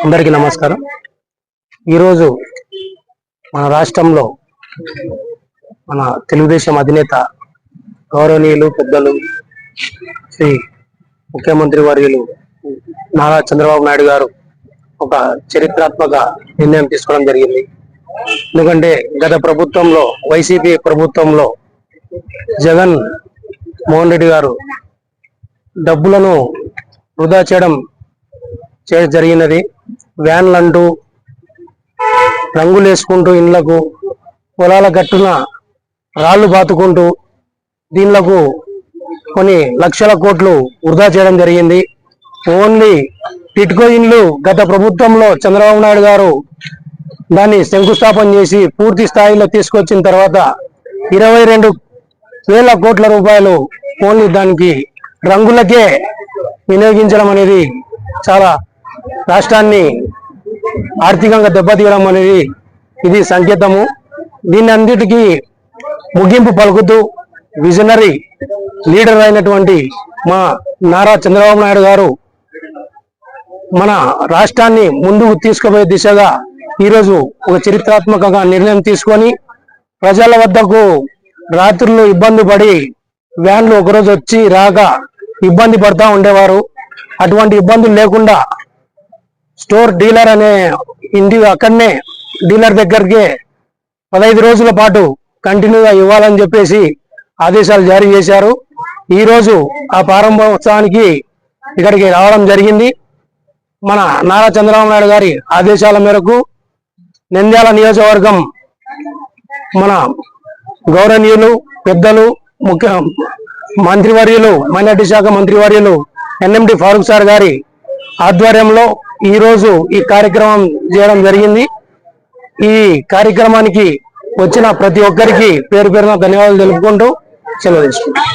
అందరికీ నమస్కారం। ఈరోజు మన రాష్ట్రంలో మన తెలుగుదేశం అధినేత గౌరవనీయులు పెద్దలు శ్రీ ముఖ్యమంత్రి వర్యులు నారా చంద్రబాబు నాయుడు గారు ఒక చరిత్రాత్మక నిర్ణయం తీసుకోవడం జరిగింది। ఎందుకంటే గత ప్రభుత్వంలో వైసీపీ ప్రభుత్వంలో జగన్ మోహన్ రెడ్డి గారు డబ్బులను వృధా చేయడం జరిగినది। వ్యాన్లంటూ రంగులు వేసుకుంటూ ఇండ్లకు పొలాల గట్టున రాళ్లు బాతుకుంటూ దీనిలకు కొన్ని లక్షల కోట్లు వృధా చేయడం జరిగింది। ఓన్లీ టిట్కో ఇండ్లు గత ప్రభుత్వంలో చంద్రబాబు నాయుడు గారు దాన్ని శంకుస్థాపన చేసి పూర్తి స్థాయిలో తీసుకొచ్చిన తర్వాత 22,000 కోట్ల రూపాయలు ఓన్లీ దానికి రంగులకే వినియోగించడం అనేది చాలా రాష్ట్రాన్ని ఆర్థికంగా దెబ్బతీయడం అనేది ఇది సంకేతము। దీన్ని అన్నిటికీ ముగింపు పలుకుతూ విజనరీ లీడర్ అయినటువంటి మా నారా చంద్రబాబు నాయుడు గారు మన రాష్ట్రాన్ని ముందుకు తీసుకుపోయే దిశగా ఈరోజు ఒక చరిత్రాత్మకంగా నిర్ణయం తీసుకొని ప్రజల వద్దకు రాత్రులు ఇబ్బంది పడి వ్యాన్లు ఒకరోజు వచ్చి రాక ఇబ్బంది పడతా ఉండేవారు। అటువంటి ఇబ్బందులు లేకుండా స్టోర్ డీలర్ అనే ఇంటి అక్కడనే డీలర్ దగ్గరికి 15 రోజుల పాటు కంటిన్యూగా ఇవ్వాలని చెప్పేసి ఆదేశాలు జారీ చేశారు। ఈరోజు ఆ ప్రారంభోత్సవానికి ఇక్కడికి రావడం జరిగింది। మన నారా చంద్రబాబు నాయుడు గారి ఆదేశాల మేరకు నంద్యాల నియోజకవర్గం మన గౌరవనీయులు పెద్దలు ముఖ్య మంత్రివర్యులు మైనార్టీ శాఖ మంత్రివర్యులు ఎన్ఎండి ఫారూక్ సార్ గారి ఆధ్వర్యంలో ఈరోజు ఈ కార్యక్రమం చేయడం జరిగింది। ఈ కార్యక్రమానికి వచ్చిన ప్రతి ఒక్కరికి పేరు పేరున ధన్యవాదాలు తెలుపుకుంటూ సెలవు తీసుకుంటాం।